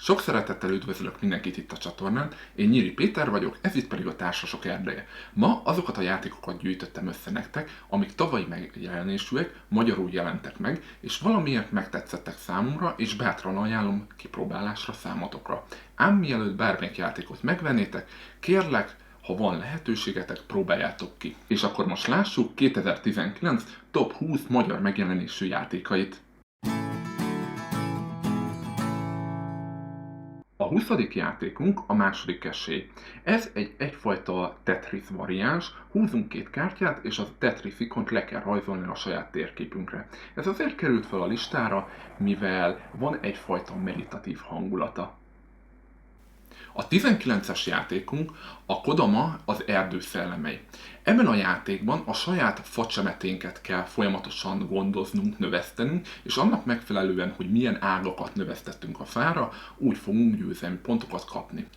Sok szeretettel üdvözlök mindenkit itt a csatornán, én Nyíri Péter vagyok, ez itt pedig a Társasok Erdeje. Ma azokat a játékokat gyűjtöttem össze nektek, amik tavalyi megjelenésűek, magyarul jelentek meg, és valamiért megtetszettek számomra, és bátran ajánlom kipróbálásra számotokra. Ám mielőtt bármelyik játékot megvennétek, kérlek, ha van lehetőségetek, próbáljátok ki. És akkor most lássuk 2019 top 20 magyar megjelenésű játékait. A 20. játékunk a második esély. Ez egyfajta Tetris variáns, húzunk két kártyát, és a Tetris ikont le kell rajzolni a saját térképünkre. Ez azért került fel a listára, mivel van egyfajta meditatív hangulata. A 19-es játékunk a Kodama az erdő szellemei. Ebben a játékban a saját facsemeténket kell folyamatosan gondoznunk, növesztenünk, és annak megfelelően, hogy milyen ágakat növesztettünk a fára, úgy fogunk győzelmi pontokat kapni.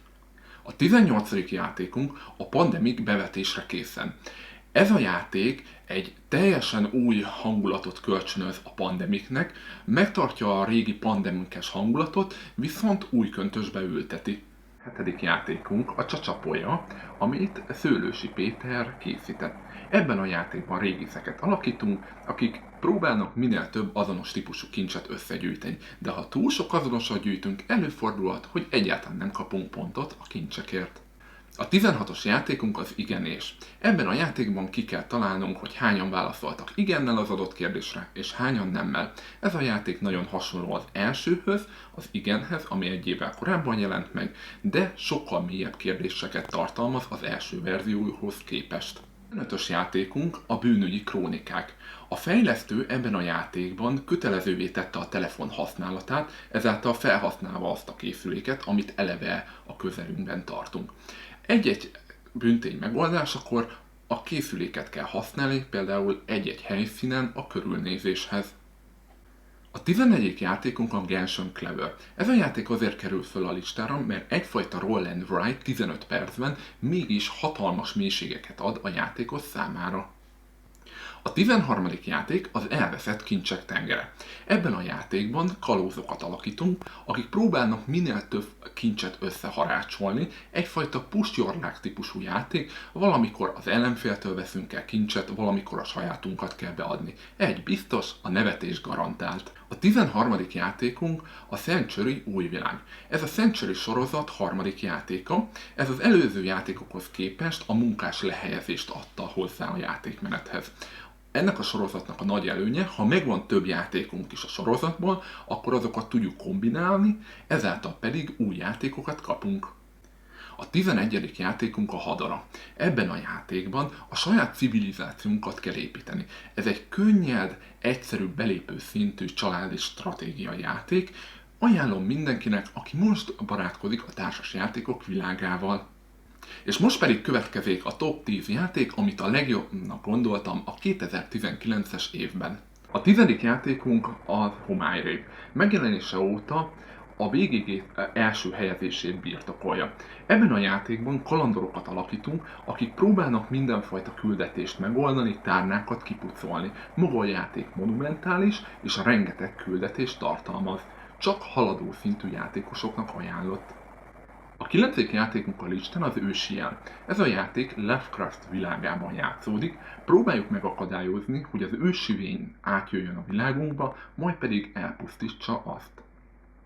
A 18. játékunk a Pandemic bevetésre készen. Ez a játék egy teljesen új hangulatot kölcsönöz a Pandemicnek, megtartja a régi pandemikes hangulatot, viszont új köntösbe ülteti. 7. játékunk a Csacsapolya, amit Szőlősi Péter készített. Ebben a játékban régészeket alakítunk, akik próbálnak minél több azonos típusú kincset összegyűjteni, de ha túl sok azonosat gyűjtünk, előfordulhat, hogy egyáltalán nem kapunk pontot a kincsekért. A 16-os játékunk az igenés. Ebben a játékban ki kell találnunk, hogy hányan válaszoltak igennel az adott kérdésre, és hányan nemmel. Ez a játék nagyon hasonló az elsőhöz, az igenhez, ami egy évvel korábban jelent meg, de sokkal mélyebb kérdéseket tartalmaz az első verzióhoz képest. A 15-ös játékunk a bűnügyi krónikák. A fejlesztő ebben a játékban kötelezővé tette a telefon használatát, ezáltal felhasználva azt a készüléket, amit eleve a közelünkben tartunk. Egy-egy bűntény megoldásakor a készüléket kell használni, például egy-egy helyszínen a körülnézéshez. A 14. játékunk a Genshin Clever. Ez a játék azért kerül föl a listára, mert egyfajta roll and write 15 percben mégis hatalmas mélységeket ad a játékos számára. A 13. játék az elveszett kincsek tengere. Ebben a játékban kalózokat alakítunk, akik próbálnak minél több kincset összeharácsolni, egyfajta push your luck típusú játék, valamikor az ellenféltől veszünk el kincset, valamikor a sajátunkat kell beadni. Egy biztos, a nevetés garantált. A 13. játékunk a Century új világ. Ez a Century sorozat harmadik játéka, ez az előző játékokhoz képest a munkás lehelyezést adta hozzá a játékmenethez. Ennek a sorozatnak a nagy előnye, ha megvan több játékunk is a sorozatból, akkor azokat tudjuk kombinálni, ezáltal pedig új játékokat kapunk. A 11. játékunk a Hadara. Ebben a játékban a saját civilizációnkat kell építeni. Ez egy könnyed, egyszerű belépő szintű családi stratégia játék. Ajánlom mindenkinek, aki most barátkozik a társas játékok világával. És most pedig következik a top 10 játék, amit a legjobbnak gondoltam a 2019-es évben. A 10. játékunk a Homály Raid. Megjelenése óta a VGG első helyezését birtokolja. Ebben a játékban kalandorokat alakítunk, akik próbálnak mindenfajta küldetést megoldani, tárnákat kipucolni. Maga a játék monumentális és rengeteg küldetést tartalmaz. Csak haladó szintű játékosoknak ajánlott. A 9. játékunk a listán az Ősi Jel. Ez a játék Lovecraft világában játszódik, próbáljuk megakadályozni, hogy az ősi vény átjöjjön a világunkba, majd pedig elpusztítsa azt.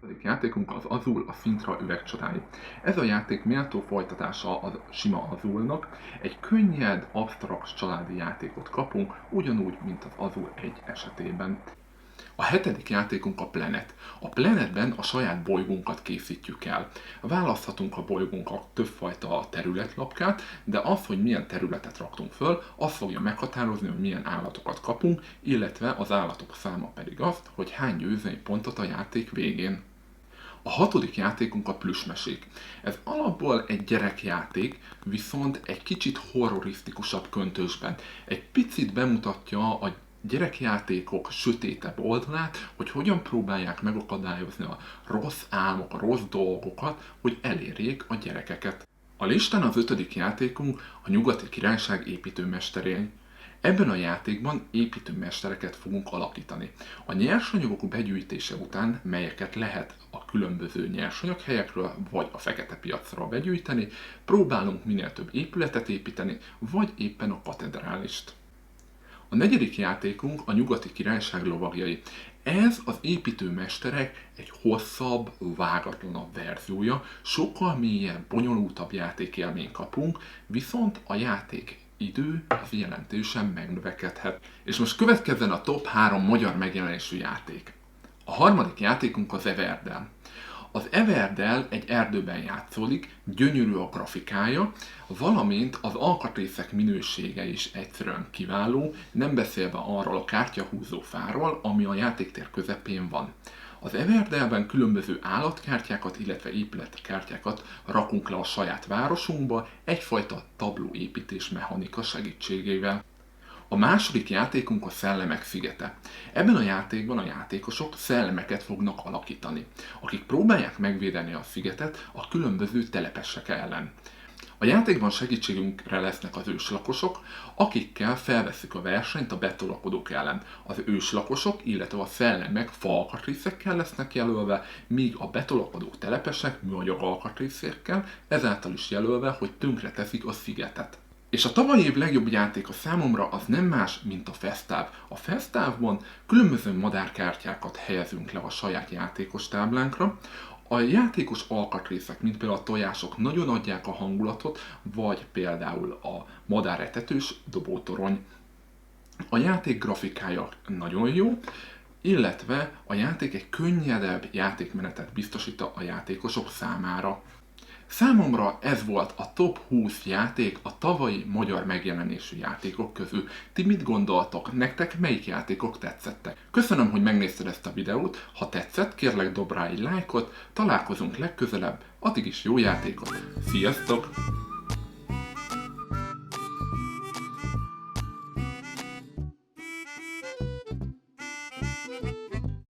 A 10. játékunk az Azul, a Sintra üvegcsodái. Ez a játék méltó folytatása a sima Azulnak, egy könnyed, absztrakt családi játékot kapunk, ugyanúgy, mint az Azul 1 esetében. A 7. játékunk a Planet. A Planetben a saját bolygónkat készítjük el. Választhatunk a bolygónkat többfajta területlapkát, de az, hogy milyen területet raktunk föl, az fogja meghatározni, hogy milyen állatokat kapunk, illetve az állatok száma pedig azt, hogy hány győzelmi pontot a játék végén. A 6. játékunk a Plüssmesék. Ez alapból egy gyerekjáték, viszont egy kicsit horrorisztikusabb köntösben. Egy picit bemutatja a gyerekjátékok sötétebb oldalát, hogy hogyan próbálják megakadályozni a rossz álmok, a rossz dolgokat, hogy elérjék a gyerekeket. A listán az 5. játékunk a Nyugati Királyság építőmesterén. Ebben a játékban építőmestereket fogunk alakítani. A nyersanyagok begyűjtése után, melyeket lehet a különböző nyersanyaghelyekről vagy a fekete piacról begyűjteni, próbálunk minél több épületet építeni, vagy éppen a katedrálist. A negyedik játékunk a Nyugati Királyság lovagjai. Ez az építőmesterek egy hosszabb, vágatlanabb verziója, sokkal mélyebb, bonyolultabb játékélményt kapunk, viszont a játék idő az jelentősen megnövekedhet. És most következzen a top 3 magyar megjelenésű játék. A harmadik játékunk az Everdell. Az Everdell egy erdőben játszódik, gyönyörű a grafikája, valamint az alkatrészek minősége is egyszerűen kiváló, nem beszélve arról a kártyahúzó fáról, ami a játéktér közepén van. Az Everdellben különböző állatkártyákat, illetve épületkártyákat rakunk le a saját városunkba, egyfajta tablóépítés mechanika segítségével. A második játékunk a Szellemek szigete. Ebben a játékban a játékosok szellemeket fognak alakítani, akik próbálják megvédeni a szigetet a különböző telepesek ellen. A játékban segítségünkre lesznek az őslakosok, akikkel felvesszük a versenyt a betolakodók ellen. Az őslakosok, illetve a szellemek faalkatrészekkel lesznek jelölve, míg a betolakodó telepesek műanyag alkatrészekkel, ezáltal is jelölve, hogy tönkre teszik a szigetet. És a tavalyi év legjobb játéka számomra az nem más, mint a Fesztáv. A Fesztávban különböző madárkártyákat helyezünk le a saját játékos táblánkra. A játékos alkatrészek, mint például a tojások nagyon adják a hangulatot, vagy például a madáretetős dobótorony. A játék grafikája nagyon jó, illetve a játék egy könnyedebb játékmenetet biztosít a játékosok számára. Számomra ez volt a top 20 játék a tavalyi magyar megjelenésű játékok közül. Ti mit gondoltok? Nektek melyik játékok tetszettek? Köszönöm, hogy megnézted ezt a videót, ha tetszett, kérlek dob rá egy lájkot, találkozunk legközelebb, addig is jó játékot! Sziasztok!